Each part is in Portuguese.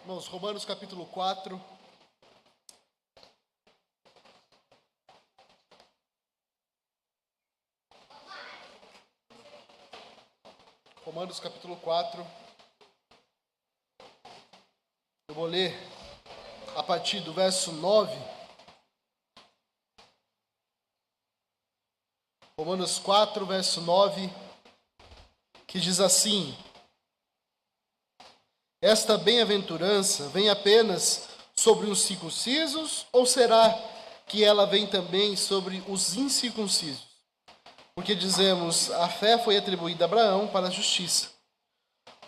Irmãos, Romanos capítulo 4. Romanos capítulo 4. Eu vou ler a partir do verso 9. Romanos 4, verso 9, que diz assim: Esta bem-aventurança vem apenas sobre os circuncisos, ou será que ela vem também sobre os incircuncisos? Porque dizemos, a fé foi atribuída a Abraão para a justiça.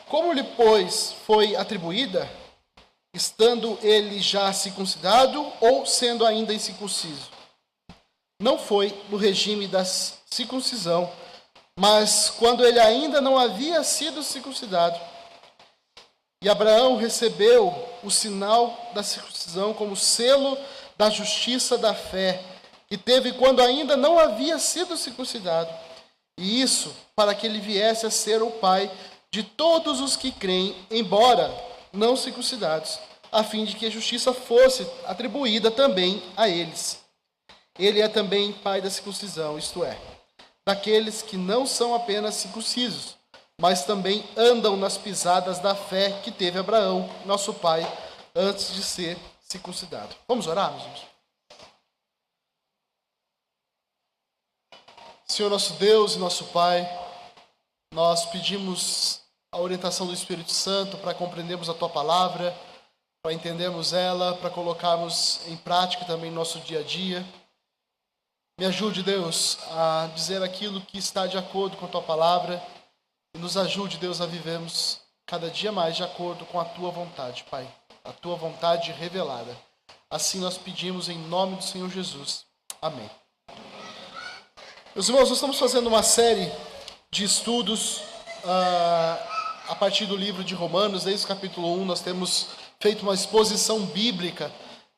Como lhe, pois, foi atribuída, estando ele já circuncidado ou sendo ainda incircunciso? Não foi no regime da circuncisão, mas quando ele ainda não havia sido circuncidado. E Abraão recebeu o sinal da circuncisão como selo da justiça da fé, que teve quando ainda não havia sido circuncidado. E isso para que ele viesse a ser o pai de todos os que creem, embora não circuncidados, a fim de que a justiça fosse atribuída também a eles. Ele é também pai da circuncisão, isto é, daqueles que não são apenas circuncisos, mas também andam nas pisadas da fé que teve Abraão, nosso pai, antes de ser circuncidado. Vamos orar, meus irmãos? Senhor nosso Deus e nosso Pai, nós pedimos a orientação do Espírito Santo para compreendermos a Tua palavra, para entendermos ela, para colocarmos em prática também no nosso dia a dia. Me ajude, Deus, a dizer aquilo que está de acordo com a Tua palavra e nos ajude, Deus, a vivermos cada dia mais de acordo com a Tua vontade, Pai, a Tua vontade revelada. Assim nós pedimos em nome do Senhor Jesus. Amém. Meus irmãos, nós estamos fazendo uma série de estudos a partir do livro de Romanos. Desde o capítulo 1 nós temos feito uma exposição bíblica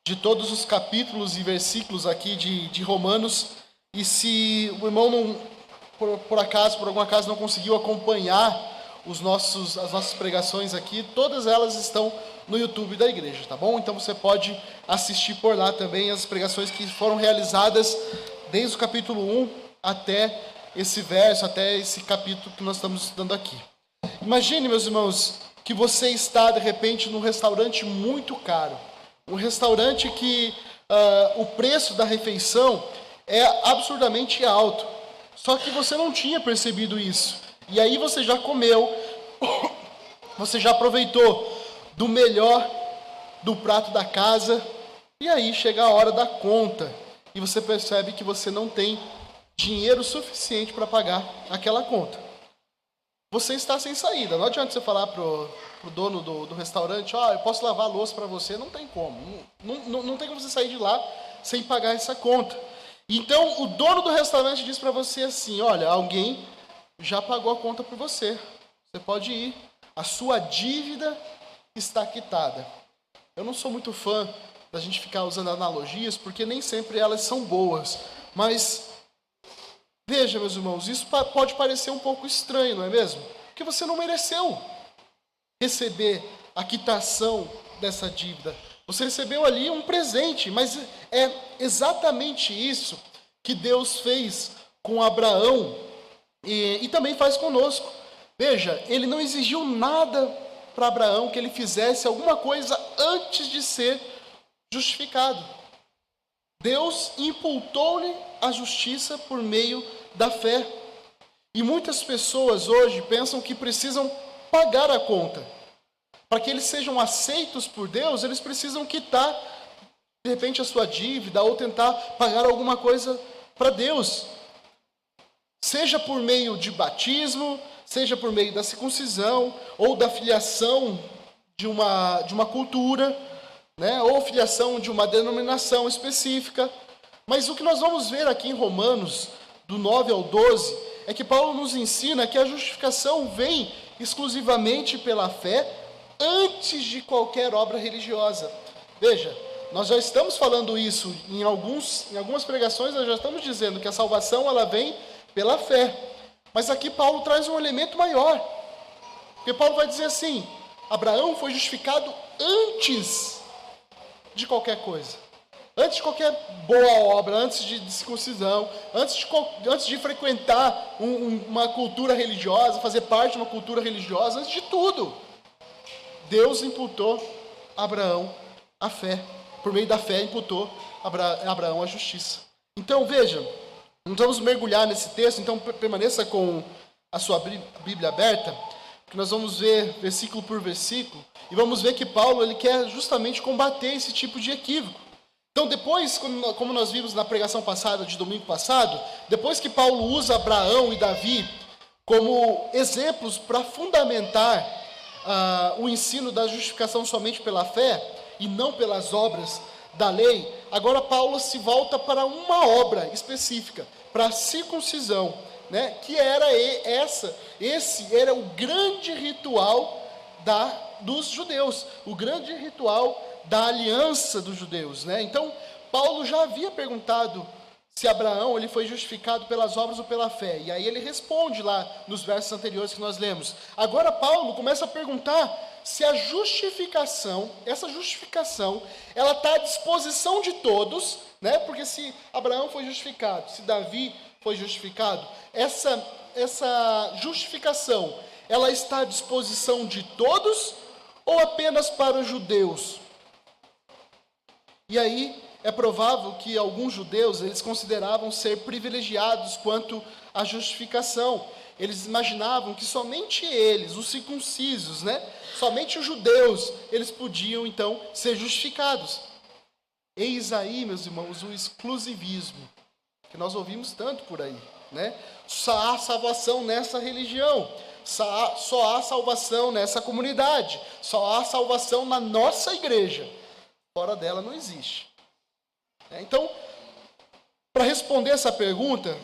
de todos os capítulos e versículos aqui de Romanos. E se o irmão não, por algum acaso não conseguiu acompanhar as nossas pregações aqui, todas elas estão no YouTube da igreja, tá bom? Então você pode assistir por lá também as pregações que foram realizadas desde o capítulo 1 até esse verso, até esse capítulo que nós estamos estudando aqui. Imagine, meus irmãos, que você está de repente num restaurante muito caro, um restaurante que o preço da refeição é absurdamente alto, só que você não tinha percebido isso, e aí você já comeu, você já aproveitou do melhor do prato da casa, e aí chega a hora da conta, e você percebe que você não tem dinheiro suficiente para pagar aquela conta. Você está sem saída. Não adianta você falar pro dono do restaurante, eu posso lavar a louça para você. Não tem como. Não tem como você sair de lá sem pagar essa conta. Então, o dono do restaurante diz para você assim, olha, alguém já pagou a conta por você. Você pode ir. A sua dívida está quitada. Eu não sou muito fã da gente ficar usando analogias, porque nem sempre elas são boas. Mas veja, meus irmãos, isso pode parecer um pouco estranho, não é mesmo? Porque você não mereceu receber a quitação dessa dívida. Você recebeu ali um presente, mas é exatamente isso que Deus fez com Abraão e também faz conosco. Veja, ele não exigiu nada para Abraão que ele fizesse alguma coisa antes de ser justificado. Deus imputou-lhe a justiça por meio da fé. E muitas pessoas hoje pensam que precisam pagar a conta. Para que eles sejam aceitos por Deus, eles precisam quitar, de repente, a sua dívida ou tentar pagar alguma coisa para Deus. Seja por meio de batismo, seja por meio da circuncisão ou da filiação de uma cultura, né, ou filiação de uma denominação específica. Mas o que nós vamos ver aqui em Romanos, do 9 ao 12, é que Paulo nos ensina que a justificação vem exclusivamente pela fé antes de qualquer obra religiosa. Veja, nós já estamos falando isso em algumas pregações, nós já estamos dizendo que a salvação ela vem pela fé. Mas aqui Paulo traz um elemento maior. Porque Paulo vai dizer assim, Abraão foi justificado antes de qualquer coisa. Antes de qualquer boa obra, antes de circuncisão, antes de frequentar uma cultura religiosa, fazer parte de uma cultura religiosa, antes de tudo, Deus imputou a Abraão a fé. Por meio da fé, imputou a Abraão a justiça. Então, veja, nós vamos mergulhar nesse texto, então permaneça com a sua Bíblia aberta, que nós vamos ver versículo por versículo, e vamos ver que Paulo ele quer justamente combater esse tipo de equívoco. Então depois, como nós vimos na pregação passada, de domingo passado, depois que Paulo usa Abraão e Davi como exemplos para fundamentar o ensino da justificação somente pela fé e não pelas obras da lei, agora Paulo se volta para uma obra específica, para a circuncisão, né? Que era esse era o grande ritual dos judeus, o grande ritual da aliança dos judeus, né? Então, Paulo já havia perguntado se Abraão ele foi justificado pelas obras ou pela fé. E aí ele responde lá nos versos anteriores que nós lemos. Agora Paulo começa a perguntar se a justificação, essa justificação, ela está à disposição de todos, né? Porque se Abraão foi justificado, se Davi foi justificado, essa justificação, ela está à disposição de todos ou apenas para os judeus? E aí é provável que alguns judeus eles consideravam ser privilegiados quanto à justificação. Eles imaginavam que somente eles, os circuncisos, né? Somente os judeus, eles podiam então ser justificados. Eis aí, meus irmãos, o exclusivismo que nós ouvimos tanto por aí, né? Só há salvação nessa religião, só há salvação nessa comunidade, só há salvação na nossa igreja. Fora dela não existe. Então, para responder essa pergunta,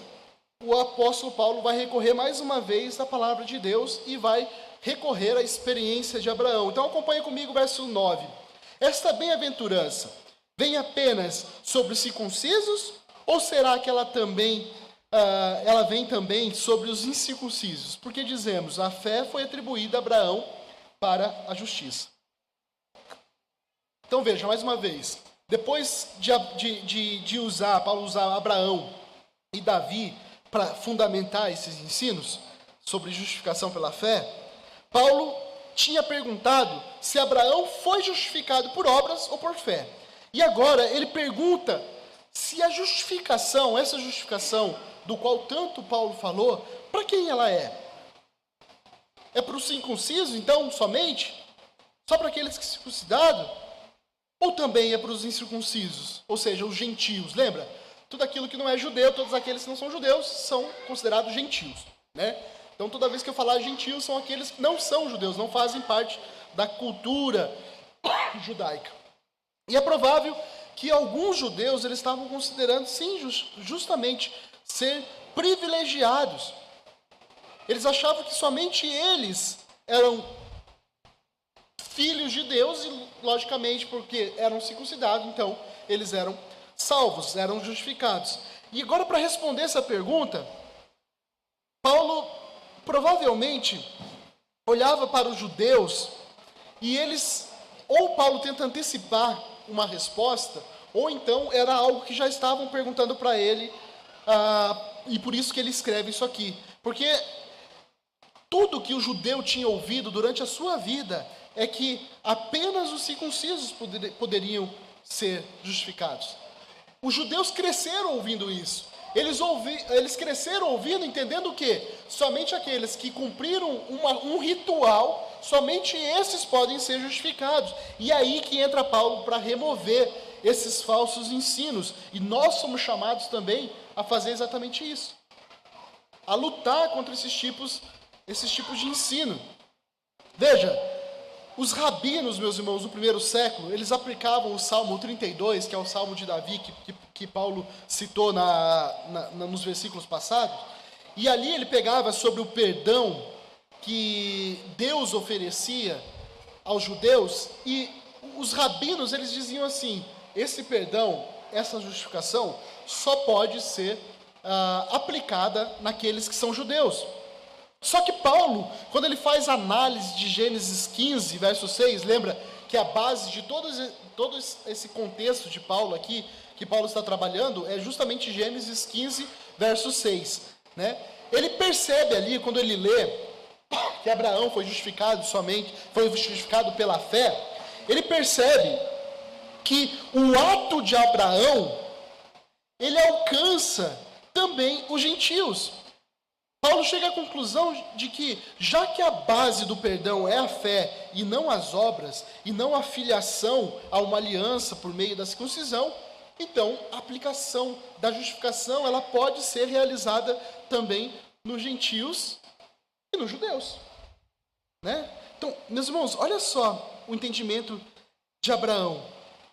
o apóstolo Paulo vai recorrer mais uma vez à palavra de Deus e vai recorrer à experiência de Abraão. Então, acompanhe comigo o verso 9. Esta bem-aventurança vem apenas sobre os circuncisos ou será que ela vem também sobre os incircuncisos? Porque dizemos, a fé foi atribuída a Abraão para a justiça. Então veja, mais uma vez, depois de Paulo usar Abraão e Davi para fundamentar esses ensinos sobre justificação pela fé, Paulo tinha perguntado se Abraão foi justificado por obras ou por fé. E agora ele pergunta se a justificação, essa justificação do qual tanto Paulo falou, para quem ela é? É para os circuncisos, então, somente? Só para aqueles que se circuncidaram? Ou também é para os incircuncisos, ou seja, os gentios, lembra? Tudo aquilo que não é judeu, todos aqueles que não são judeus, são considerados gentios, né? Então, toda vez que eu falar gentios, são aqueles que não são judeus, não fazem parte da cultura judaica. E é provável que alguns judeus, eles estavam considerando, sim, justamente, ser privilegiados. Eles achavam que somente eles eram filhos de Deus e, logicamente, porque eram circuncidados, então eles eram salvos, eram justificados. E agora, para responder essa pergunta, Paulo provavelmente olhava para os judeus e eles, ou Paulo tenta antecipar uma resposta, ou então era algo que já estavam perguntando para ele, e por isso que ele escreve isso aqui. Porque tudo que o judeu tinha ouvido durante a sua vida é que apenas os circuncisos poderiam ser justificados. Os judeus cresceram ouvindo isso. Eles cresceram ouvindo, entendendo o quê? Somente aqueles que cumpriram um ritual, somente esses podem ser justificados. E aí que entra Paulo para remover esses falsos ensinos. E nós somos chamados também a fazer exatamente isso. A lutar contra esses tipos de ensino. Veja, os rabinos, meus irmãos, no primeiro século, eles aplicavam o Salmo 32, que é o Salmo de Davi, que Paulo citou nos versículos passados, e ali ele pegava sobre o perdão que Deus oferecia aos judeus, e os rabinos, eles diziam assim, esse perdão, essa justificação, só pode ser aplicada naqueles que são judeus. Só que Paulo, quando ele faz análise de Gênesis 15, verso 6, lembra que a base de todo esse contexto de Paulo aqui, que Paulo está trabalhando, é justamente Gênesis 15, verso 6, né? Ele percebe ali, quando ele lê que Abraão foi justificado pela fé, ele percebe que o ato de Abraão, ele alcança também os gentios. Paulo chega à conclusão de que, já que a base do perdão é a fé e não as obras, e não a filiação a uma aliança por meio da circuncisão, então a aplicação da justificação ela pode ser realizada também nos gentios e nos judeus, né? Então, meus irmãos, olha só o entendimento de Abraão,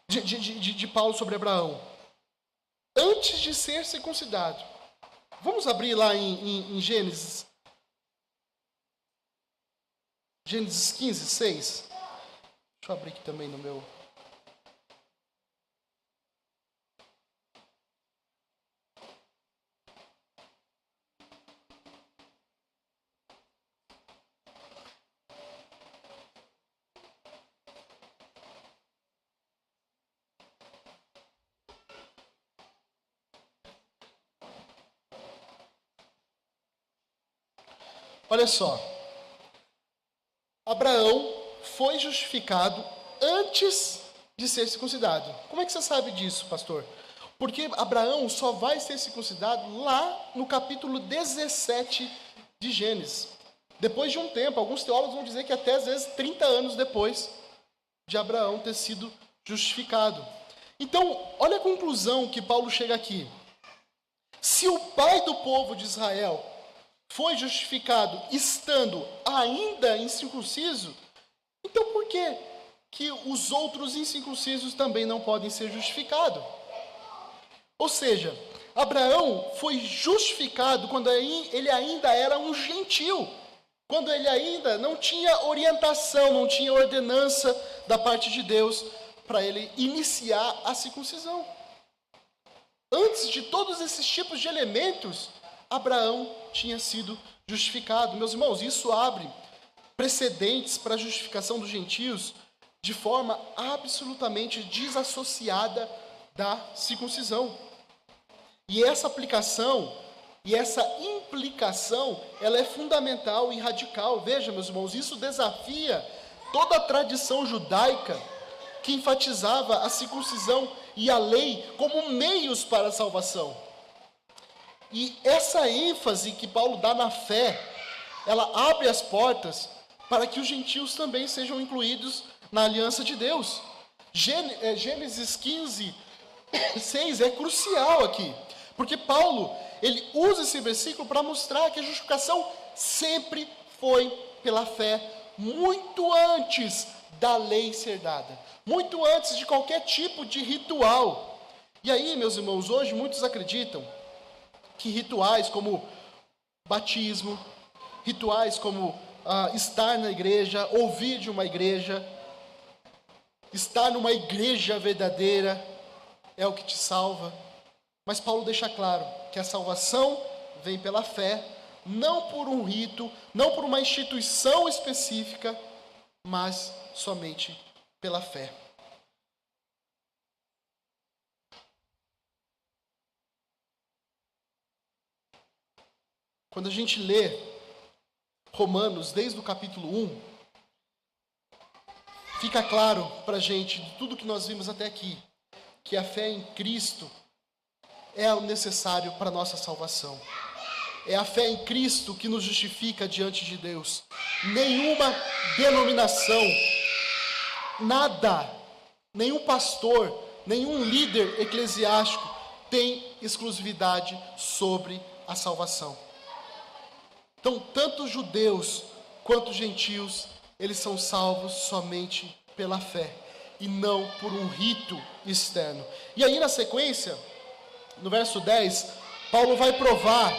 de Paulo sobre Abraão. Antes de ser circuncidado, vamos abrir lá em Gênesis 15, 6. Deixa eu abrir aqui também no meu. Olha só, Abraão foi justificado antes de ser circuncidado. Como é que você sabe disso, pastor? Porque Abraão só vai ser circuncidado lá no capítulo 17 de Gênesis. Depois de um tempo, alguns teólogos vão dizer que até às vezes 30 anos depois de Abraão ter sido justificado. Então, olha a conclusão que Paulo chega aqui. Se o pai do povo de Israel foi justificado estando ainda incircunciso, então por que os outros incircuncisos também não podem ser justificados? Ou seja, Abraão foi justificado quando ele ainda era um gentil, quando ele ainda não tinha orientação, não tinha ordenança da parte de Deus para ele iniciar a circuncisão. Antes de todos esses tipos de elementos, Abraão tinha sido justificado. Meus irmãos, isso abre precedentes para a justificação dos gentios de forma absolutamente desassociada da circuncisão. E essa aplicação e essa implicação, ela é fundamental e radical. Veja, meus irmãos, isso desafia toda a tradição judaica que enfatizava a circuncisão e a lei como meios para a salvação. E essa ênfase que Paulo dá na fé, ela abre as portas para que os gentios também sejam incluídos na aliança de Deus. Gênesis 15, 6 é crucial aqui, porque Paulo, ele usa esse versículo para mostrar que a justificação sempre foi pela fé, muito antes da lei ser dada, muito antes de qualquer tipo de ritual. E aí, meus irmãos, hoje muitos acreditam que rituais como batismo, rituais como estar na igreja, ouvir de uma igreja, estar numa igreja verdadeira é o que te salva. Mas Paulo deixa claro que a salvação vem pela fé, não por um rito, não por uma instituição específica, mas somente pela fé. Quando a gente lê Romanos, desde o capítulo 1, fica claro para a gente, de tudo que nós vimos até aqui, que a fé em Cristo é o necessário para a nossa salvação. É a fé em Cristo que nos justifica diante de Deus. Nenhuma denominação, nada, nenhum pastor, nenhum líder eclesiástico tem exclusividade sobre a salvação. Então, tanto judeus quanto gentios, eles são salvos somente pela fé e não por um rito externo. E aí, na sequência, no verso 10, Paulo vai provar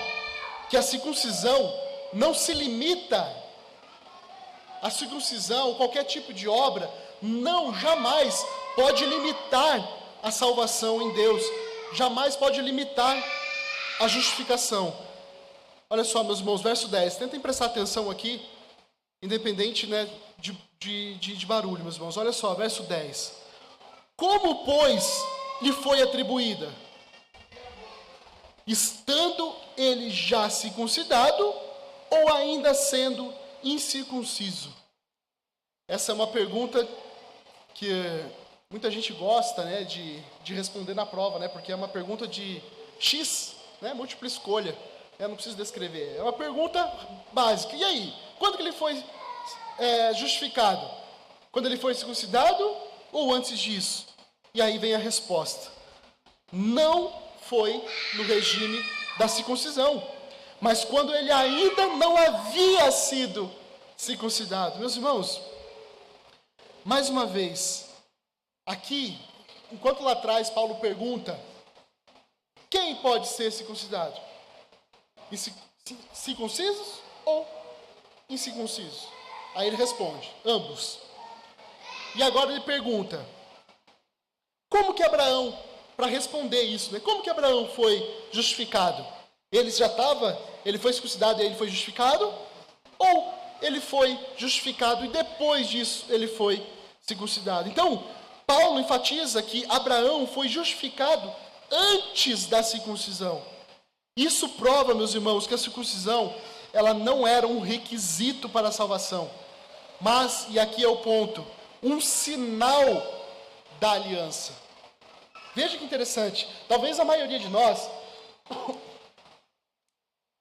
que a circuncisão não se limita, a circuncisão, qualquer tipo de obra, jamais pode limitar a salvação em Deus, jamais pode limitar a justificação. Olha só, meus irmãos, verso 10. Tentem prestar atenção aqui, independente, né, de barulho, meus irmãos. Olha só, verso 10. Como, pois, lhe foi atribuída? Estando ele já circuncidado ou ainda sendo incircunciso? Essa é uma pergunta que muita gente gosta, né, de responder na prova, né, porque é uma pergunta de X, né, múltipla escolha. Eu não preciso descrever. É uma pergunta básica. E aí? Quando que ele foi justificado? Quando ele foi circuncidado ou antes disso? E aí vem a resposta. Não foi no regime da circuncisão, mas quando ele ainda não havia sido circuncidado. Meus irmãos, mais uma vez, aqui, enquanto lá atrás Paulo pergunta, quem pode ser circuncidado? Circuncisos ou incircuncisos? Aí ele responde, ambos. E agora ele pergunta, como que Abraão, para responder isso, né? Como que Abraão foi justificado? Ele foi circuncidado e ele foi justificado? Ou ele foi justificado e depois disso ele foi circuncidado? Então, Paulo enfatiza que Abraão foi justificado antes da circuncisão. Isso prova, meus irmãos, que a circuncisão, ela não era um requisito para a salvação, mas, e aqui é o ponto, um sinal da aliança. Veja que interessante, talvez a maioria de nós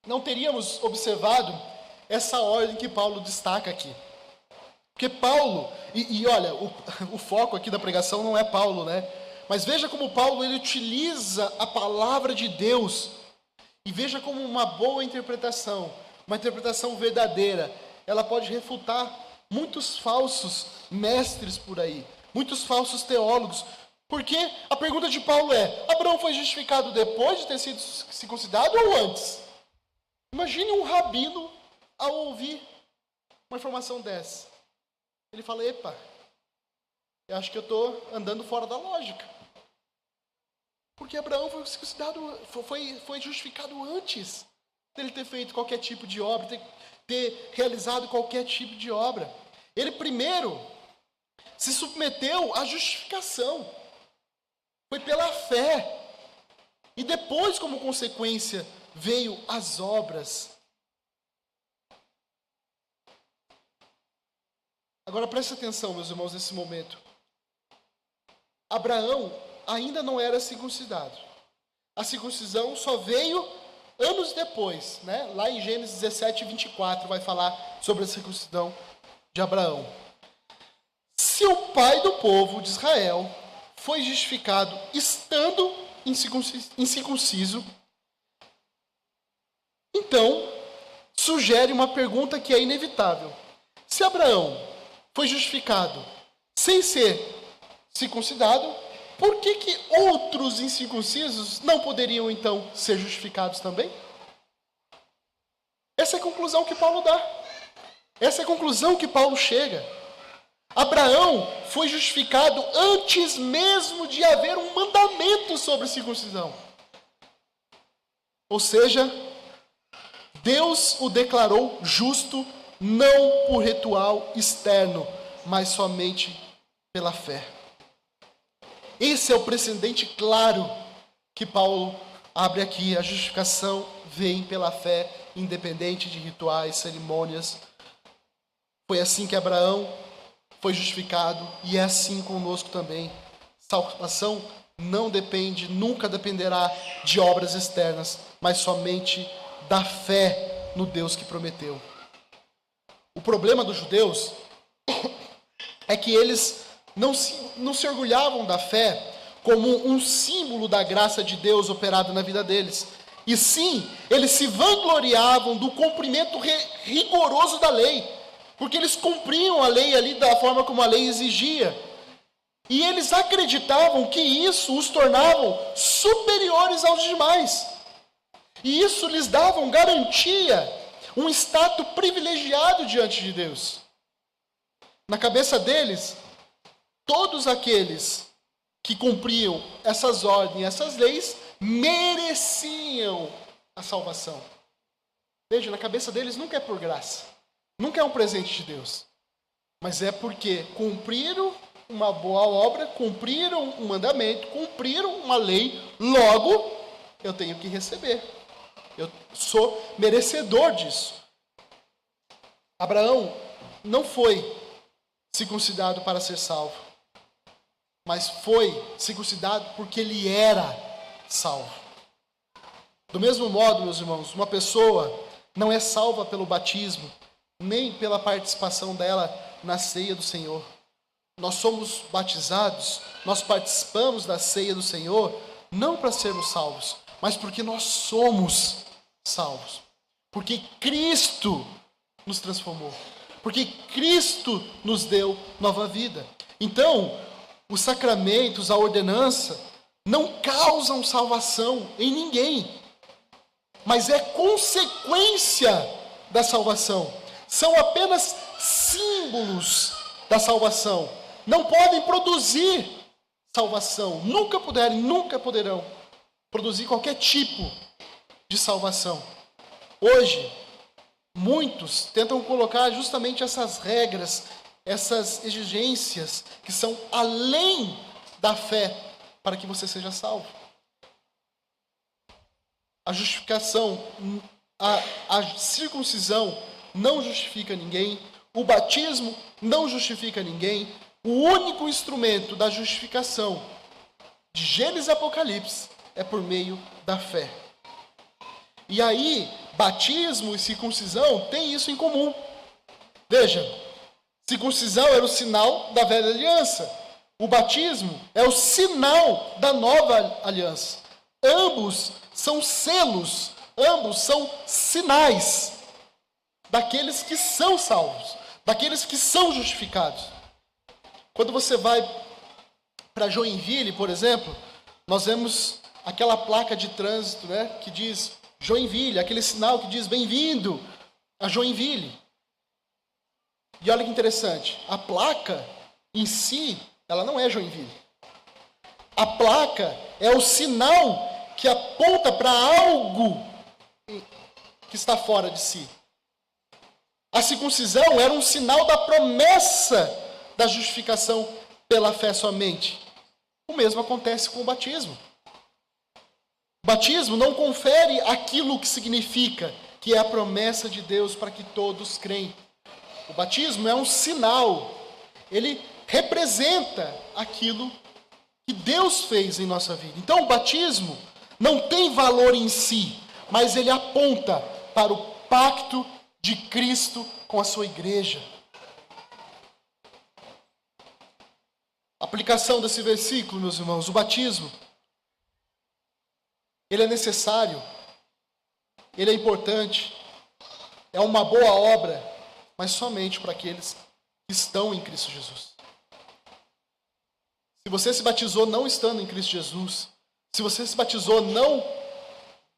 não teríamos observado essa ordem que Paulo destaca aqui. Porque Paulo, e olha, o foco aqui da pregação não é Paulo, né? Mas veja como Paulo, ele utiliza a palavra de Deus, e veja como uma boa interpretação, uma interpretação verdadeira, ela pode refutar muitos falsos mestres por aí, muitos falsos teólogos. Porque a pergunta de Paulo é, Abraão foi justificado depois de ter sido circuncidado ou antes? Imagine um rabino ao ouvir uma informação dessa. Ele fala, epa, eu acho que eu estou andando fora da lógica. Porque Abraão foi circuncidado, foi justificado antes dele ter feito qualquer tipo de obra, ter realizado qualquer tipo de obra. Ele primeiro se submeteu à justificação. Foi pela fé. E depois, como consequência, veio as obras. Agora preste atenção, meus irmãos, nesse momento. Abraão ainda não era circuncidado. A circuncisão só veio anos depois, né? Lá em Gênesis 17, 24, vai falar sobre a circuncisão de Abraão. Se o pai do povo de Israel foi justificado estando incircunciso, então sugere uma pergunta que é inevitável. Se Abraão foi justificado sem ser circuncidado, por que outros incircuncisos não poderiam então ser justificados também? Essa é a conclusão que Paulo dá. Essa é a conclusão que Paulo chega. Abraão foi justificado antes mesmo de haver um mandamento sobre circuncisão. Ou seja, Deus o declarou justo não por ritual externo, mas somente pela fé. Esse é o precedente claro que Paulo abre aqui. A justificação vem pela fé, independente de rituais, cerimônias. Foi assim que Abraão foi justificado e é assim conosco também. Salvação não depende, nunca dependerá de obras externas, mas somente da fé no Deus que prometeu. O problema dos judeus é que eles não se orgulhavam da fé como um símbolo da graça de Deus operada na vida deles. E sim, eles se vangloriavam do cumprimento rigoroso da lei, porque eles cumpriam a lei ali da forma como a lei exigia. E eles acreditavam que isso os tornavam superiores aos demais. E isso lhes dava garantia, um status privilegiado diante de Deus. Na cabeça deles, todos aqueles que cumpriam essas ordens, essas leis, mereciam a salvação. Veja, na cabeça deles nunca é por graça. Nunca é um presente de Deus. Mas é porque cumpriram uma boa obra, cumpriram um mandamento, cumpriram uma lei, logo eu tenho que receber. Eu sou merecedor disso. Abraão não foi circuncidado para ser salvo, mas foi circuncidado porque ele era salvo. Do mesmo modo, meus irmãos, uma pessoa não é salva pelo batismo, nem pela participação dela na ceia do Senhor. Nós somos batizados, nós participamos da ceia do Senhor, não para sermos salvos, mas porque nós somos salvos. Porque Cristo nos transformou. Porque Cristo nos deu nova vida. Então, os sacramentos, a ordenança, não causam salvação em ninguém, mas é consequência da salvação. São apenas símbolos da salvação. Não podem produzir salvação. Nunca puderem, nunca poderão produzir qualquer tipo de salvação. Hoje, muitos tentam colocar justamente essas regras, essas exigências que são além da fé para que você seja salvo. A justificação, a circuncisão não justifica ninguém, o batismo não justifica ninguém. O único instrumento da justificação de Gênesis e Apocalipse é por meio da fé. E aí, batismo e circuncisão têm isso em comum. Veja, circuncisão era o sinal da velha aliança. O batismo é o sinal da nova aliança. Ambos são selos, ambos são sinais daqueles que são salvos, daqueles que são justificados. Quando você vai para Joinville, por exemplo, nós vemos aquela placa de trânsito, né, que diz Joinville, aquele sinal que diz bem-vindo a Joinville. E olha que interessante, a placa em si, ela não é Joinville. A placa é o sinal que aponta para algo que está fora de si. A circuncisão era um sinal da promessa da justificação pela fé somente. O mesmo acontece com o batismo. O batismo não confere aquilo que significa, que é a promessa de Deus para que todos creem. O batismo é um sinal. Ele representa aquilo que Deus fez em nossa vida. Então o batismo não tem valor em si, mas ele aponta para o pacto de Cristo com a sua igreja. Aplicação desse versículo, meus irmãos, o batismo, ele é necessário, ele é importante, é uma boa obra, mas somente para aqueles que estão em Cristo Jesus. Se você se batizou não estando em Cristo Jesus, se você se batizou não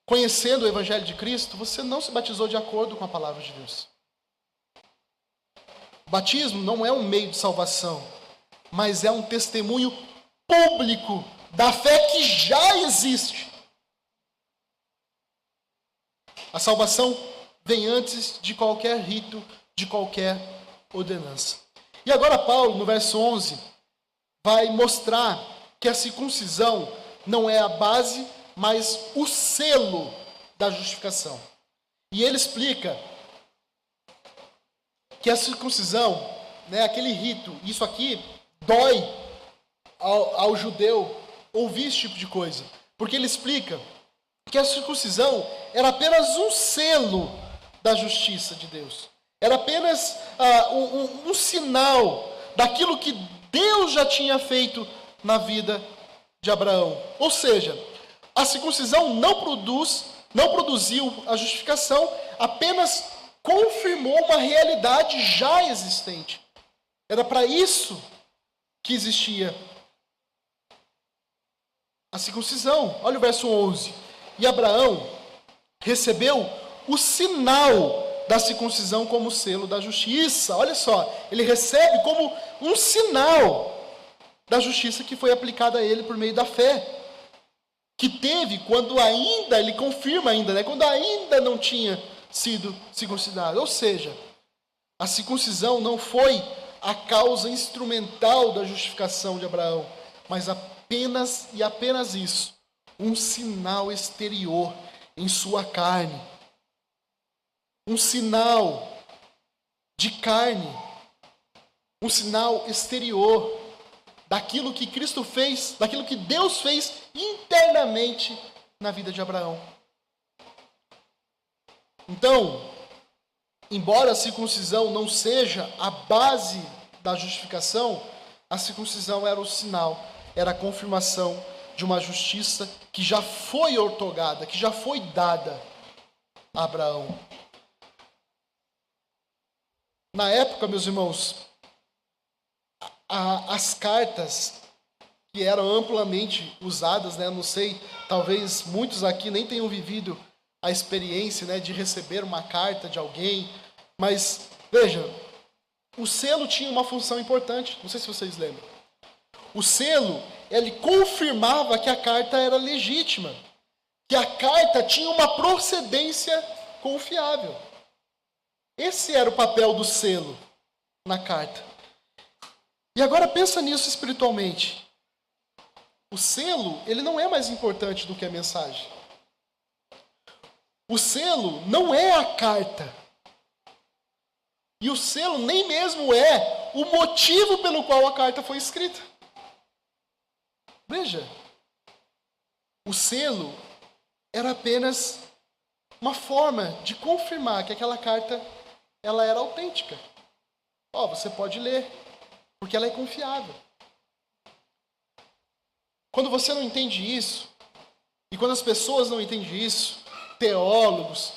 conhecendo o Evangelho de Cristo, você não se batizou de acordo com a palavra de Deus. O batismo não é um meio de salvação, mas é um testemunho público da fé que já existe. A salvação vem antes de qualquer rito, de qualquer ordenança. E agora Paulo, no verso 11, vai mostrar que a circuncisão não é a base, mas o selo da justificação. E ele explica que a circuncisão, né, aquele rito, isso aqui dói ao judeu ouvir esse tipo de coisa. Porque ele explica que a circuncisão era apenas um selo da justiça de Deus. Era apenas um sinal daquilo que Deus já tinha feito na vida de Abraão. Ou seja, a circuncisão não produziu a justificação, apenas confirmou uma realidade já existente. Era para isso que existia a circuncisão. Olha o verso 11. E Abraão recebeu o sinal da circuncisão como selo da justiça. Olha só, ele recebe como um sinal da justiça que foi aplicada a ele por meio da fé. Que teve quando ainda, ele confirma ainda, né? Quando ainda não tinha sido circuncidado. Ou seja, a circuncisão não foi a causa instrumental da justificação de Abraão, mas apenas e apenas isso, um sinal exterior em sua carne. Um sinal de carne, um sinal exterior daquilo que Cristo fez, daquilo que Deus fez internamente na vida de Abraão. Então, embora a circuncisão não seja a base da justificação, a circuncisão era o sinal, era a confirmação de uma justiça que já foi outorgada, que já foi dada a Abraão. Na época, meus irmãos, as cartas que eram amplamente usadas, não sei, talvez muitos aqui nem tenham vivido a experiência, de receber uma carta de alguém, mas veja, o selo tinha uma função importante, não sei se vocês lembram. O selo, ele confirmava que a carta era legítima, que a carta tinha uma procedência confiável. Esse era o papel do selo na carta. E agora pensa nisso espiritualmente. O selo, ele não é mais importante do que a mensagem. O selo não é a carta. E o selo nem mesmo é o motivo pelo qual a carta foi escrita. Veja, o selo era apenas uma forma de confirmar que aquela carta ela era autêntica. Você pode ler, porque ela é confiável. Quando você não entende isso, e quando as pessoas não entendem isso, teólogos,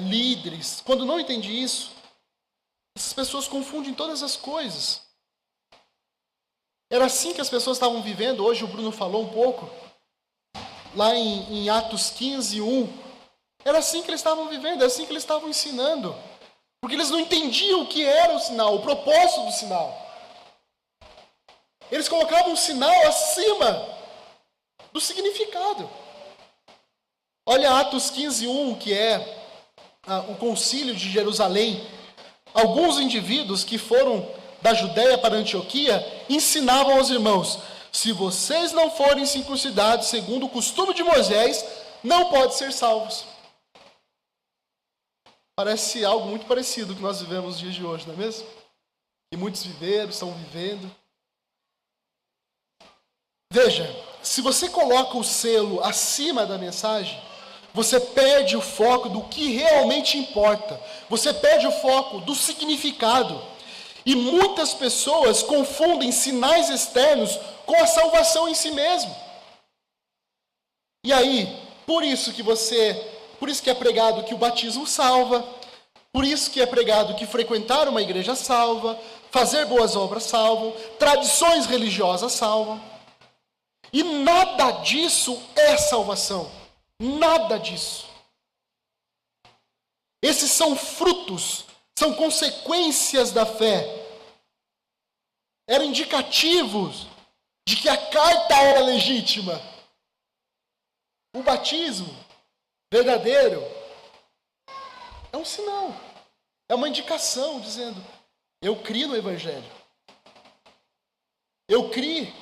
líderes, quando não entendem isso, essas pessoas confundem todas as coisas. Era assim que as pessoas estavam vivendo, hoje o Bruno falou um pouco, lá em Atos 15, 1. Era assim que eles estavam vivendo, era assim que eles estavam ensinando. Porque eles não entendiam o que era o sinal, o propósito do sinal. Eles colocavam o sinal acima do significado. Olha Atos 15, 1, que é o concílio de Jerusalém. Alguns indivíduos que foram da Judéia para Antioquia ensinavam aos irmãos: se vocês não forem circuncidados segundo o costume de Moisés, não podem ser salvos. Parece algo muito parecido com o que nós vivemos nos dias de hoje, não é mesmo? E muitos viveram, estão vivendo. Veja, se você coloca o selo acima da mensagem, você perde o foco do que realmente importa. Você perde o foco do significado. E muitas pessoas confundem sinais externos com a salvação em si mesmo. E aí, por isso que é pregado que o batismo salva, por isso que é pregado que frequentar uma igreja salva, fazer boas obras salvam, tradições religiosas salvam. E nada disso é salvação. Nada disso. Esses são frutos, são consequências da fé. Eram indicativos de que a carta era legítima. O batismo verdadeiro é um sinal, é uma indicação dizendo: eu criei no Evangelho. Eu criei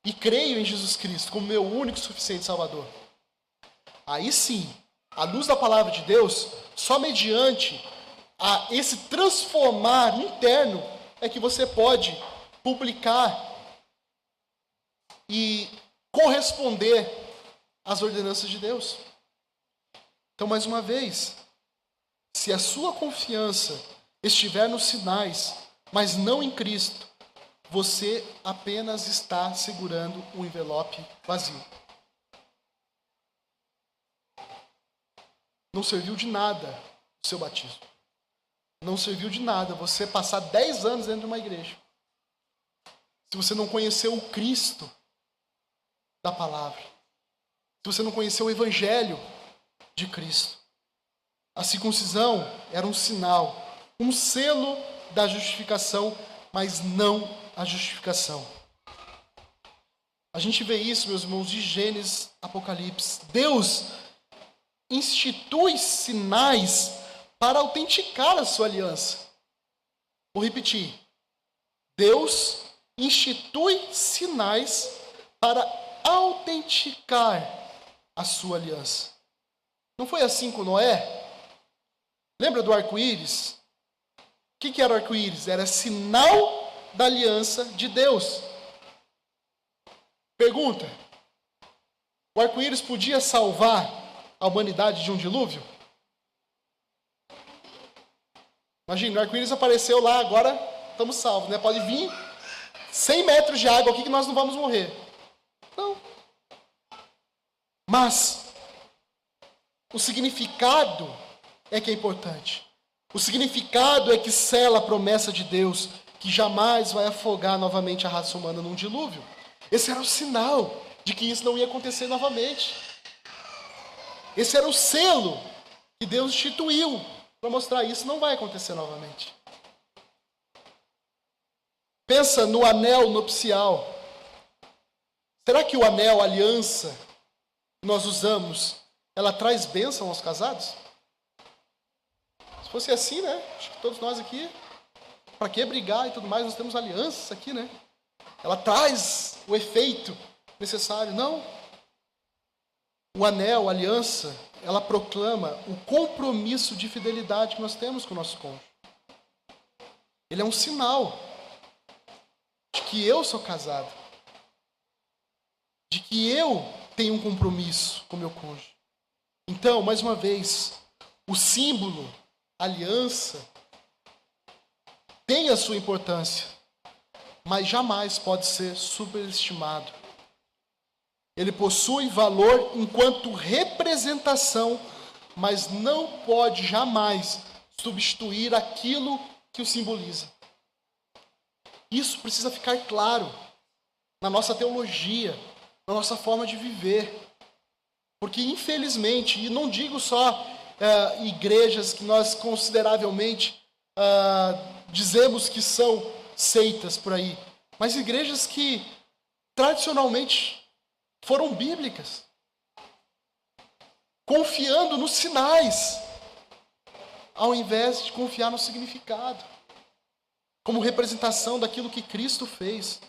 e creio em Jesus Cristo como meu único e suficiente Salvador. Aí sim, à luz da palavra de Deus, só mediante esse transformar interno é que você pode publicar e corresponder às ordenanças de Deus. Então, mais uma vez, se a sua confiança estiver nos sinais, mas não em Cristo, você apenas está segurando um envelope vazio. Não serviu de nada o seu batismo. Não serviu de nada você passar 10 anos dentro de uma igreja, se você não conheceu o Cristo da palavra, se você não conheceu o Evangelho de Cristo. A circuncisão era um sinal, um selo da justificação, mas não a justificação. A gente vê isso, meus irmãos, de Gênesis, Apocalipse. Deus, institui sinais para autenticar a sua aliança. Vou repetir. Deus institui sinais para autenticar a sua aliança. Não foi assim com Noé? Lembra do arco-íris? O que era o arco-íris? Era sinal da aliança de Deus. Pergunta: o arco-íris podia salvar a humanidade de um dilúvio? Imagina, o arco-íris apareceu lá, agora estamos salvos, né? Pode vir 100 metros de água aqui que nós não vamos morrer. Não. Mas o significado é que é importante. O significado é que sela a promessa de Deus, que jamais vai afogar novamente a raça humana num dilúvio. Esse era o sinal de que isso não ia acontecer novamente. Esse era o selo que Deus instituiu para mostrar isso não vai acontecer novamente. Pensa no anel nupcial. Será que o anel, a aliança que nós usamos, ela traz bênção aos casados? Se fosse assim, né? Acho que todos nós aqui, para que brigar e tudo mais, nós temos alianças aqui, né? Ela traz o efeito necessário. Não. O anel, a aliança, ela proclama o compromisso de fidelidade que nós temos com o nosso cônjuge. Ele é um sinal de que eu sou casado, de que eu tenho um compromisso com o meu cônjuge. Então, mais uma vez, o símbolo, a aliança, tem a sua importância, mas jamais pode ser superestimado. Ele possui valor enquanto representação, mas não pode jamais substituir aquilo que o simboliza. Isso precisa ficar claro na nossa teologia, na nossa forma de viver. Porque, infelizmente, e não digo só igrejas que nós consideravelmente dizemos que são seitas por aí, mas igrejas que tradicionalmente foram bíblicas, confiando nos sinais, ao invés de confiar no significado, como representação daquilo que Cristo fez.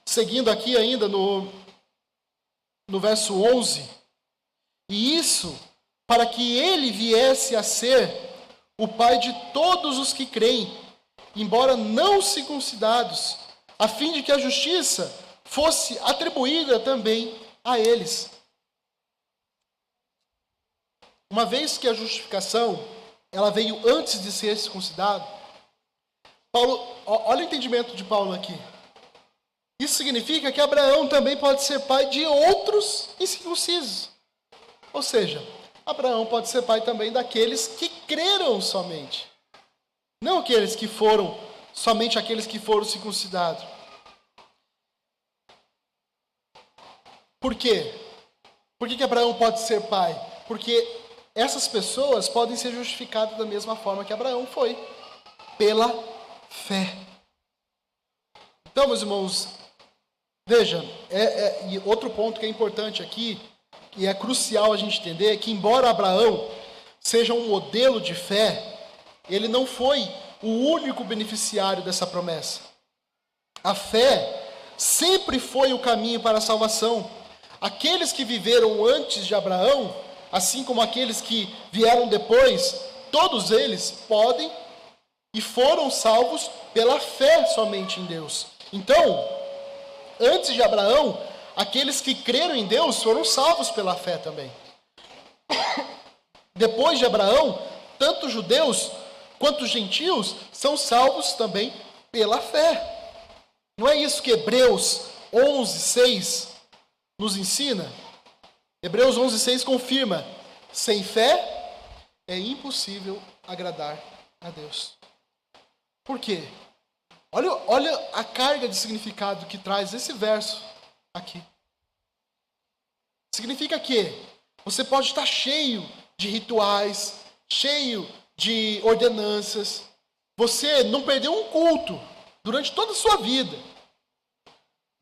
Seguindo aqui ainda no verso 11, e isso para que ele viesse a ser o Pai de todos os que creem, embora não circuncidados, a fim de que a justiça fosse atribuída também a eles. Uma vez que a justificação ela veio antes de ser circuncidado, Paulo, olha o entendimento de Paulo aqui. Isso significa que Abraão também pode ser pai de outros incircuncisos. Ou seja, Abraão pode ser pai também daqueles que creram somente. Não aqueles que foram, somente aqueles que foram circuncidados. Por quê? Por que Abraão pode ser pai? Porque essas pessoas podem ser justificadas da mesma forma que Abraão foi, pela fé. Então, meus irmãos, veja, e outro ponto que é importante aqui, e é crucial a gente entender, é que embora Abraão seja um modelo de fé, ele não foi o único beneficiário dessa promessa. A fé sempre foi o caminho para a salvação. Aqueles que viveram antes de Abraão, assim como aqueles que vieram depois, todos eles podem e foram salvos pela fé somente em Deus. Então, antes de Abraão, aqueles que creram em Deus foram salvos pela fé também. Depois de Abraão, tanto judeus quanto gentios são salvos também pela fé. Não é isso que Hebreus 11:6 nos ensina? Hebreus 11:6 confirma: sem fé é impossível agradar a Deus. Por quê? Olha a carga de significado que traz esse verso aqui. Significa que você pode estar cheio de rituais, cheio de ordenanças. Você não perdeu um culto durante toda a sua vida.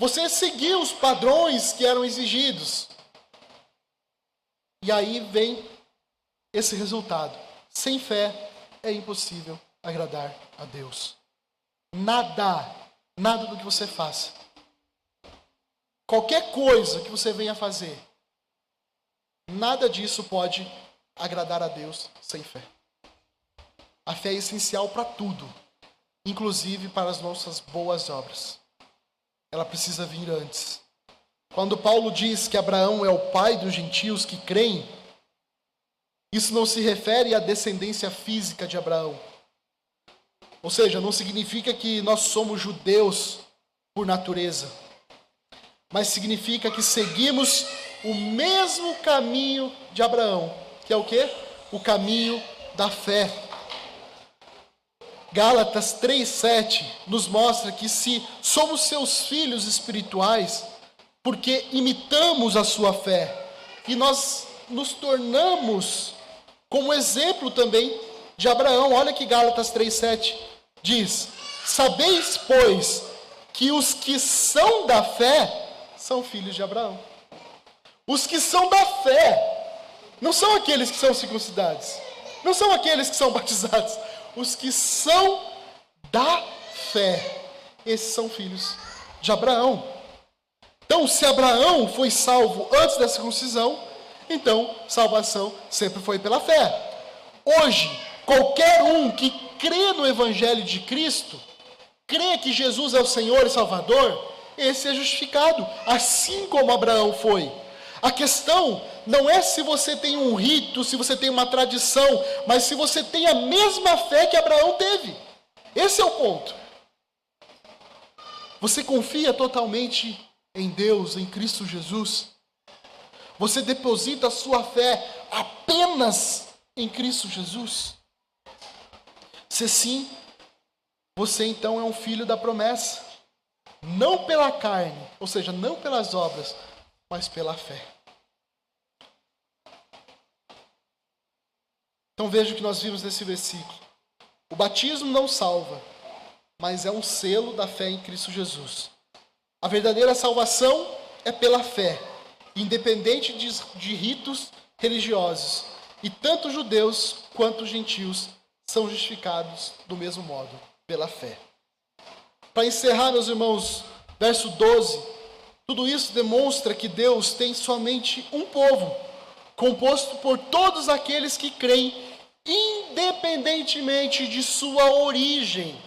Você seguiu os padrões que eram exigidos. E aí vem esse resultado. Sem fé é impossível agradar a Deus. Nada do que você faça, qualquer coisa que você venha fazer, nada disso pode agradar a Deus sem fé. A fé é essencial para tudo, inclusive para as nossas boas obras. Ela precisa vir antes. Quando Paulo diz que Abraão é o pai dos gentios que creem, isso não se refere à descendência física de Abraão. Ou seja, não significa que nós somos judeus por natureza, mas significa que seguimos o mesmo caminho de Abraão, que é o quê? O caminho da fé. Gálatas 3:7 nos mostra que se somos seus filhos espirituais, porque imitamos a sua fé, e nós nos tornamos como exemplo também de Abraão. Olha que Gálatas 3:7 diz: sabeis, pois, que os que são da fé são filhos de Abraão. Os que são da fé não são aqueles que são circuncidados, não são aqueles que são batizados. Os que são da fé, esses são filhos de Abraão. Então, se Abraão foi salvo antes da circuncisão, então salvação sempre foi pela fé. Hoje, qualquer um que crê no Evangelho de Cristo, crê que Jesus é o Senhor e Salvador, esse é justificado, assim como Abraão foi. A questão não é se você tem um rito, se você tem uma tradição, mas se você tem a mesma fé que Abraão teve. Esse é o ponto. Você confia totalmente em Deus, em Cristo Jesus? Você deposita a sua fé apenas em Cristo Jesus? Se sim, você então é um filho da promessa. Não pela carne, ou seja, não pelas obras, mas pela fé. Então veja o que nós vimos nesse versículo. O batismo não salva, mas é um selo da fé em Cristo Jesus. A verdadeira salvação é pela fé, independente de ritos religiosos. E tanto judeus quanto gentios são justificados do mesmo modo, pela fé. Para encerrar, meus irmãos, verso 12, tudo isso demonstra que Deus tem somente um povo, composto por todos aqueles que creem, independentemente de sua origem.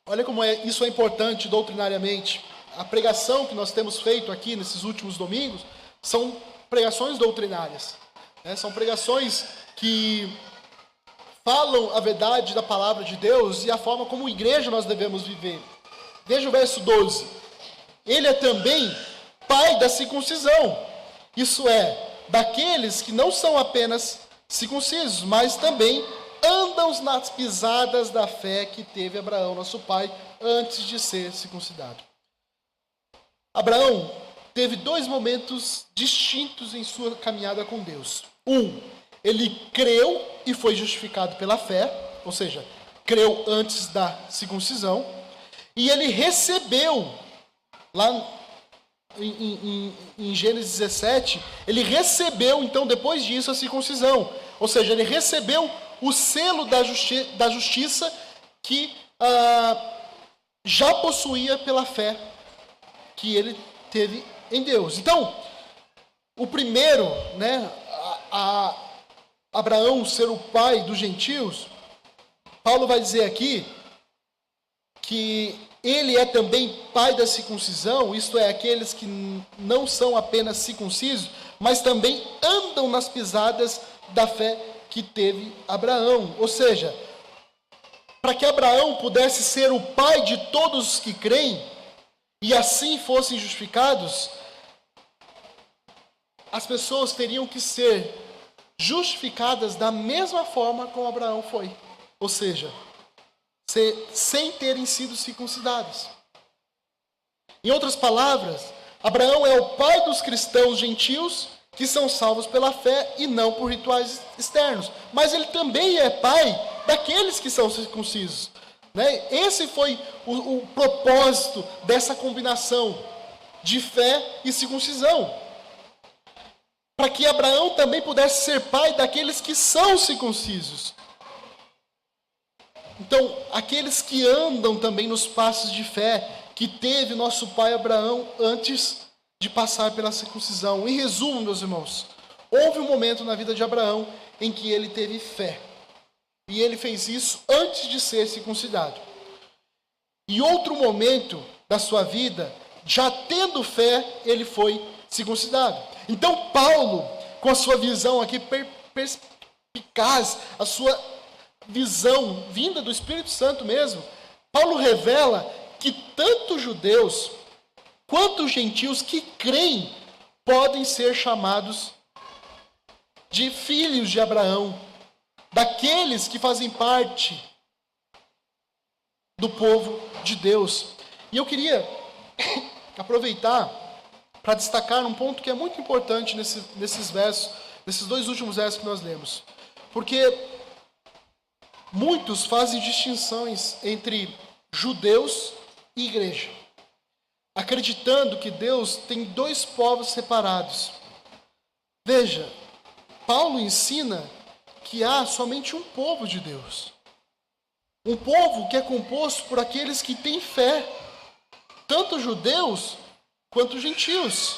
Olha como isso é importante doutrinariamente. A pregação que nós temos feito aqui nesses últimos domingos são pregações doutrinárias. São pregações que falam a verdade da palavra de Deus e a forma como igreja nós devemos viver. Veja o verso 12. Ele é também pai da circuncisão. Isso é, daqueles que não são apenas circuncisos, mas também andam nas pisadas da fé que teve Abraão, nosso pai, antes de ser circuncidado. Abraão teve dois momentos distintos em sua caminhada com Deus. Ele creu e foi justificado pela fé, ou seja, creu antes da circuncisão, e ele recebeu, lá em Gênesis 17, ele recebeu, então, depois disso, a circuncisão. Ou seja, ele recebeu o selo da justiça que já possuía pela fé que ele teve em Deus. Então, o primeiro, Abraão ser o pai dos gentios, Paulo vai dizer aqui que ele é também pai da circuncisão, isto é, aqueles que não são apenas circuncisos, mas também andam nas pisadas da fé que teve Abraão. Ou seja, para que Abraão pudesse ser o pai de todos os que creem, e assim fossem justificados, as pessoas teriam que ser justificadas da mesma forma como Abraão foi. Ou seja, sem terem sido circuncidados. Em outras palavras, Abraão é o pai dos cristãos gentios que são salvos pela fé e não por rituais externos. Mas ele também é pai daqueles que são circuncisos. Esse foi o propósito dessa combinação de fé e circuncisão. para que Abraão também pudesse ser pai daqueles que são circuncisos. Então, aqueles que andam também nos passos de fé que teve nosso pai Abraão antes de passar pela circuncisão. Em resumo, meus irmãos, houve um momento na vida de Abraão em que ele teve fé. E ele fez isso antes de ser circuncidado. E outro momento da sua vida, já tendo fé, ele foi circuncidado. Então, Paulo, com a sua visão aqui perspicaz, a sua visão vinda do Espírito Santo mesmo, Paulo revela que tanto judeus quanto gentios que creem podem ser chamados de filhos de Abraão, daqueles que fazem parte do povo de Deus. E eu queria aproveitar para destacar um ponto que é muito importante nesses versos, nesses dois últimos versos que nós lemos. Porque muitos fazem distinções entre judeus e igreja, acreditando que Deus tem dois povos separados. Veja, Paulo ensina que há somente um povo de Deus. Um povo que é composto por aqueles que têm fé, tanto judeus quanto gentios.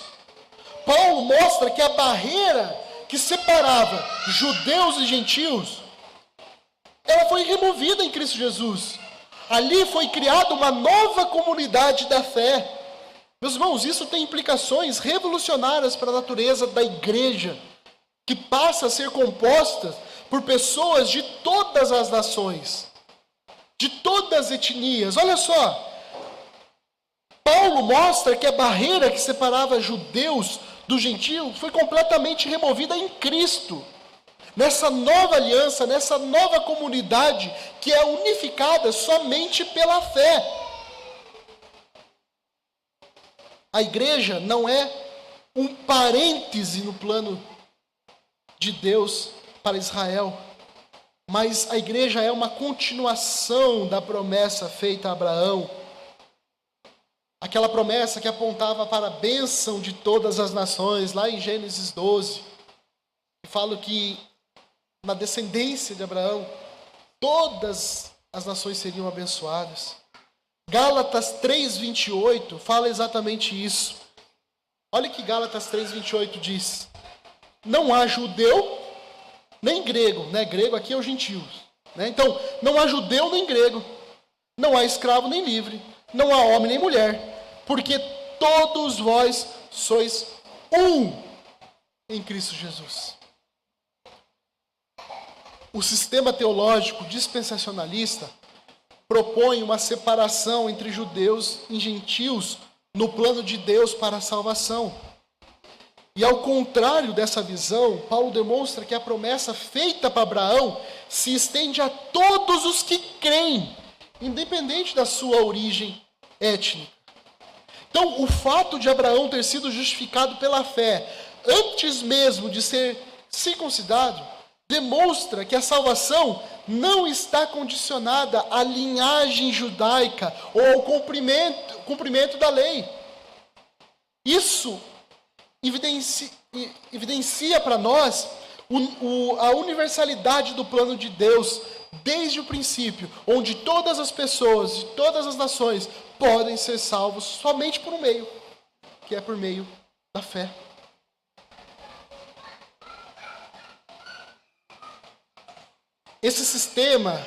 Paulo mostra que a barreira que separava judeus e gentios, ela foi removida em Cristo Jesus. Ali foi criada uma nova comunidade da fé. Meus irmãos, isso tem implicações revolucionárias para a natureza da igreja, que passa a ser composta por pessoas de todas as nações, de todas as etnias. Olha só, Paulo mostra que a barreira que separava judeus do gentio foi completamente removida em Cristo. Nessa nova aliança, nessa nova comunidade que é unificada somente pela fé. A igreja não é um parêntese no plano de Deus para Israel, mas a igreja é uma continuação da promessa feita a Abraão. Aquela promessa que apontava para a bênção de todas as nações, lá em Gênesis 12. Fala que na descendência de Abraão, todas as nações seriam abençoadas. Gálatas 3:28 fala exatamente isso. Olha que Gálatas 3:28 diz: não há judeu nem grego, né? Grego aqui é o gentio, né? Então, não há judeu nem grego, não há escravo nem livre, não há homem nem mulher, porque todos vós sois um em Cristo Jesus. O sistema teológico dispensacionalista propõe uma separação entre judeus e gentios no plano de Deus para a salvação. E ao contrário dessa visão, Paulo demonstra que a promessa feita para Abraão se estende a todos os que creem, independente da sua origem étnica. Então, o fato de Abraão ter sido justificado pela fé, antes mesmo de ser circuncidado, demonstra que a salvação não está condicionada à linhagem judaica ou ao cumprimento da lei. Isso evidencia para nós a universalidade do plano de Deus desde o princípio, onde todas as pessoas de todas as nações podem ser salvos somente por um meio, que é por meio da fé. Esse sistema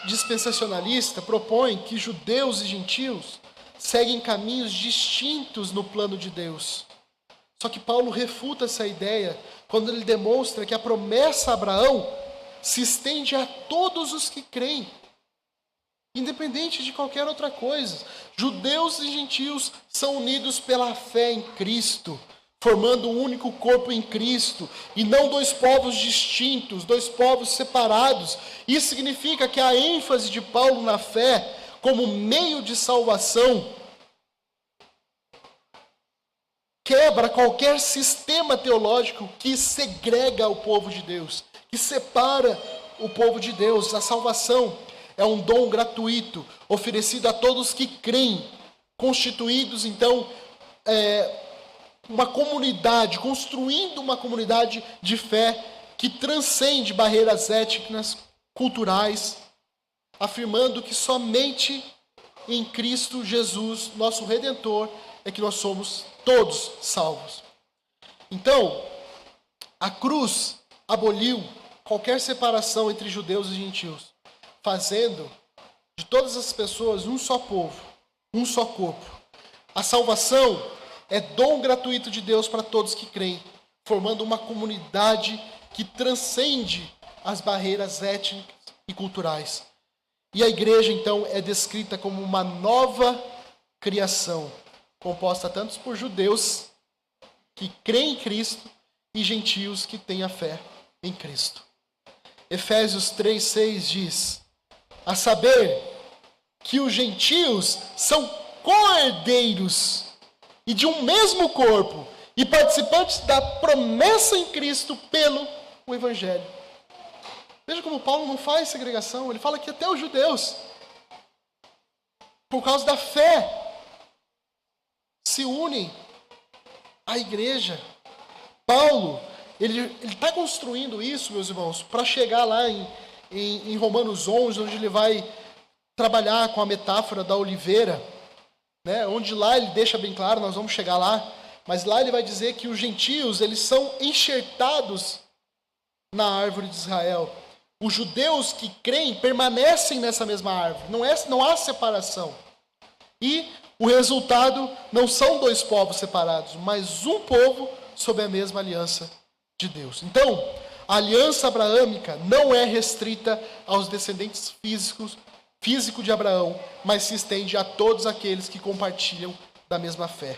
dispensacionalista propõe que judeus e gentios seguem caminhos distintos no plano de Deus. Só que Paulo refuta essa ideia quando ele demonstra que a promessa a Abraão se estende a todos os que creem, independente de qualquer outra coisa. Judeus e gentios são unidos pela fé em Cristo, formando um único corpo em Cristo, e não dois povos distintos, dois povos separados. Isso significa que a ênfase de Paulo na fé como meio de salvação quebra qualquer sistema teológico que segrega o povo de Deus, que separa o povo de Deus. A salvação é um dom gratuito, oferecido a todos que creem, constituídos, então, uma comunidade, construindo uma comunidade de fé que transcende barreiras étnicas, culturais, afirmando que somente em Cristo Jesus, nosso Redentor, é que nós somos todos salvos. Então, a cruz aboliu qualquer separação entre judeus e gentios, fazendo de todas as pessoas um só povo, um só corpo. A salvação é dom gratuito de Deus para todos que creem, formando uma comunidade que transcende as barreiras étnicas e culturais. E a igreja, então, é descrita como uma nova criação, composta tanto por judeus que creem em Cristo e gentios que têm a fé em Cristo. Efésios 3:6 diz: a saber que os gentios são co-herdeiros e de um mesmo corpo e participantes da promessa em Cristo pelo Evangelho. Veja como Paulo não faz segregação. Ele fala que até os judeus, por causa da fé, se unem à igreja. Paulo, ele está construindo isso, meus irmãos, para chegar lá em Romanos 11, onde ele vai trabalhar com a metáfora da oliveira, né? Onde lá ele deixa bem claro, nós vamos chegar lá, mas lá ele vai dizer que os gentios, eles são enxertados na árvore de Israel. Os judeus que creem permanecem nessa mesma árvore, não há separação. E o resultado não são dois povos separados, mas um povo sob a mesma aliança de Deus. Então, a aliança abraâmica não é restrita aos descendentes físicos de Abraão, mas se estende a todos aqueles que compartilham da mesma fé.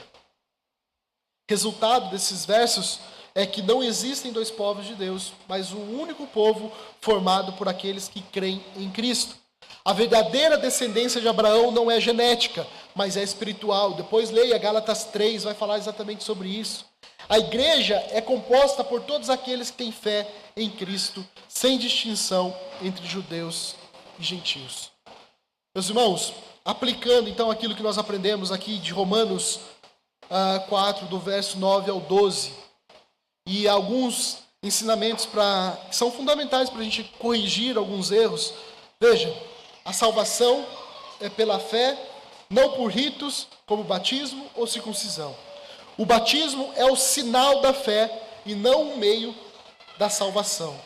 Resultado desses versos é que não existem dois povos de Deus, mas um único povo formado por aqueles que creem em Cristo. A verdadeira descendência de Abraão não é genética, mas é espiritual. Depois leia Gálatas 3, vai falar exatamente sobre isso. A igreja é composta por todos aqueles que têm fé em Cristo, sem distinção entre judeus e gentios. Meus irmãos, aplicando então aquilo que nós aprendemos aqui de Romanos 4, do verso 9 ao 12, e alguns ensinamentos que são fundamentais para a gente corrigir alguns erros. Veja, a salvação é pela fé, não por ritos, como batismo ou circuncisão. O batismo é o sinal da fé e não o meio da salvação.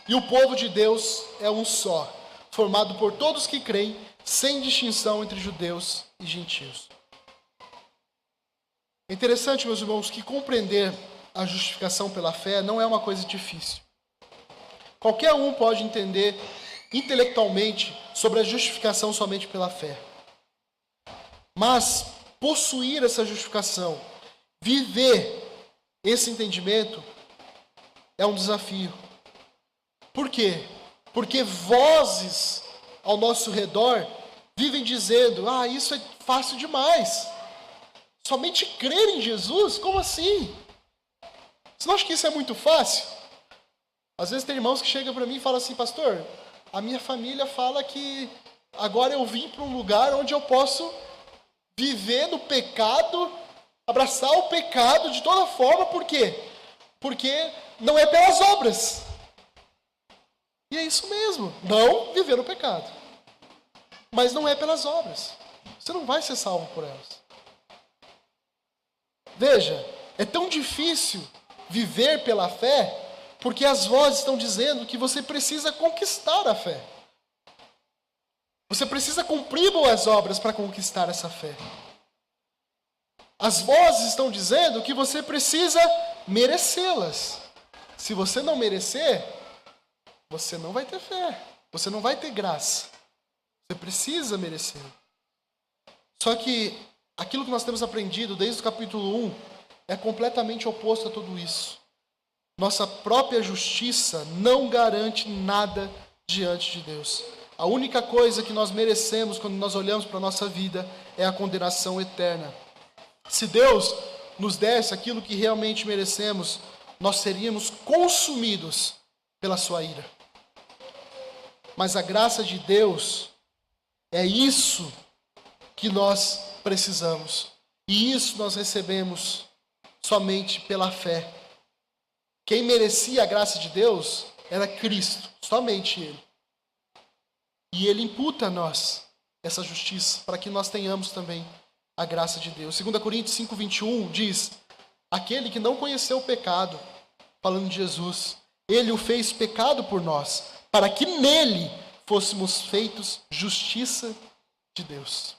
E o povo de Deus é um só, formado por todos que creem, sem distinção entre judeus e gentios. É interessante, meus irmãos, que compreender a justificação pela fé não é uma coisa difícil. Qualquer um pode entender intelectualmente sobre a justificação somente pela fé. Mas possuir essa justificação, viver esse entendimento, é um desafio. Por quê? Porque vozes ao nosso redor vivem dizendo: isso é fácil demais. Somente crer em Jesus? Como assim? Você não acha que isso é muito fácil? Às vezes tem irmãos que chegam para mim e falam assim: pastor, a minha família fala que agora eu vim para um lugar onde eu posso viver no pecado, abraçar o pecado de toda forma. Por quê? Porque não é pelas obras. E é isso mesmo, não viver no pecado. Mas não é pelas obras. Você não vai ser salvo por elas. Veja, é tão difícil viver pela fé, porque as vozes estão dizendo que você precisa conquistar a fé. Você precisa cumprir boas obras para conquistar essa fé. As vozes estão dizendo que você precisa merecê-las. Se você não merecer, você não vai ter fé. Você não vai ter graça. Você precisa merecer. Só que aquilo que nós temos aprendido desde o capítulo 1 é completamente oposto a tudo isso. Nossa própria justiça não garante nada diante de Deus. A única coisa que nós merecemos quando nós olhamos para a nossa vida é a condenação eterna. Se Deus nos desse aquilo que realmente merecemos, nós seríamos consumidos pela sua ira. Mas a graça de Deus é isso que nós precisamos. E isso nós recebemos somente pela fé. Quem merecia a graça de Deus era Cristo, somente Ele. E Ele imputa a nós essa justiça, para que nós tenhamos também a graça de Deus. 2 Coríntios 5:21 diz: aquele que não conheceu o pecado, falando de Jesus, Ele o fez pecado por nós, para que nele fôssemos feitos justiça de Deus.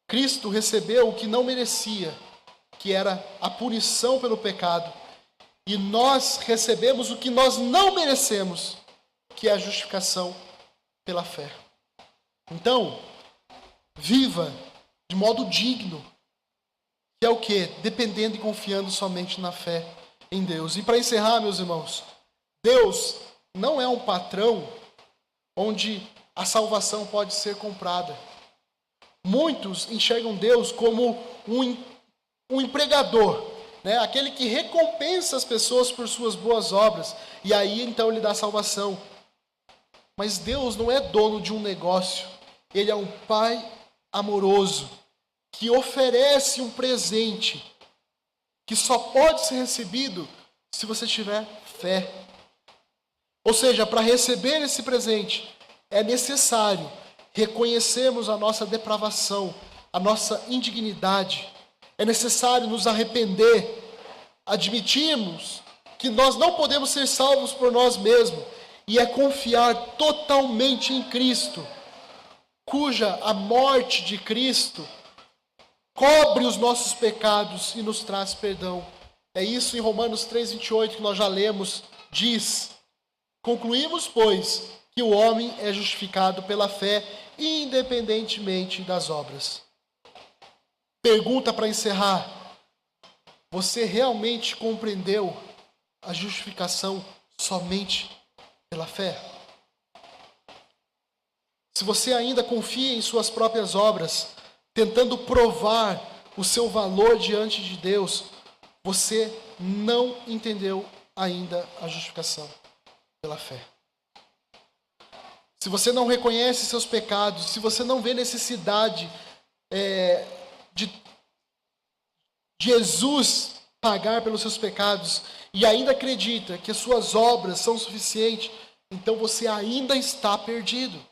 Cristo recebeu o que não merecia, que era a punição pelo pecado, e nós recebemos o que nós não merecemos, que é a justificação pela fé. Então, viva de modo digno, que é o quê? Dependendo e confiando somente na fé em Deus. E para encerrar, meus irmãos, Deus não é um patrão onde a salvação pode ser comprada. Muitos enxergam Deus como um empregador, né? Aquele que recompensa as pessoas por suas boas obras, e aí então lhe dá salvação. Mas Deus não é dono de um negócio. Ele é um Pai amoroso, que oferece um presente, que só pode ser recebido se você tiver fé. Ou seja, para receber esse presente, é necessário reconhecermos a nossa depravação, a nossa indignidade. É necessário nos arrepender, admitirmos que nós não podemos ser salvos por nós mesmos, e é confiar totalmente em Cristo, cuja a morte de Cristo cobre os nossos pecados e nos traz perdão. É isso em Romanos 3:28 que nós já lemos, diz: concluímos, pois, que o homem é justificado pela fé, independentemente das obras. Pergunta para encerrar: você realmente compreendeu a justificação somente pela fé? Se você ainda confia em suas próprias obras, tentando provar o seu valor diante de Deus, você não entendeu ainda a justificação pela fé. Se você não reconhece seus pecados, se você não vê necessidade de Jesus pagar pelos seus pecados e ainda acredita que as suas obras são suficientes, então você ainda está perdido.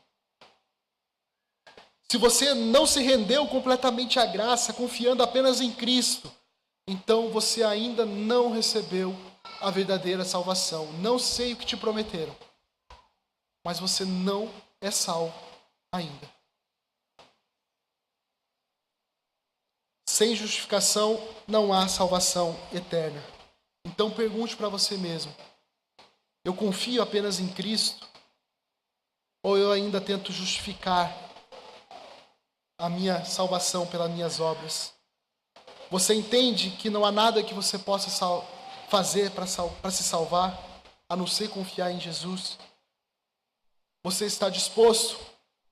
Se você não se rendeu completamente à graça, confiando apenas em Cristo, então você ainda não recebeu a verdadeira salvação. Não sei o que te prometeram, mas você não é salvo ainda. Sem justificação não há salvação eterna. Então pergunte para você mesmo: eu confio apenas em Cristo? Ou eu ainda tento justificar a minha salvação pelas minhas obras? Você entende que não há nada que você possa fazer para se salvar, a não ser confiar em Jesus? Você está disposto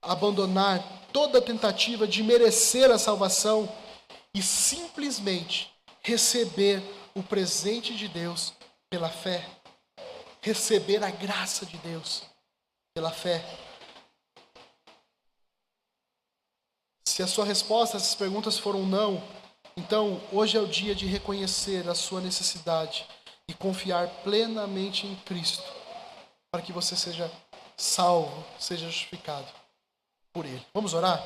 a abandonar toda tentativa de merecer a salvação e simplesmente receber o presente de Deus pela fé? Receber a graça de Deus pela fé? Se a sua resposta a essas perguntas for um não, então hoje é o dia de reconhecer a sua necessidade e confiar plenamente em Cristo, para que você seja salvo, seja justificado por Ele. Vamos orar?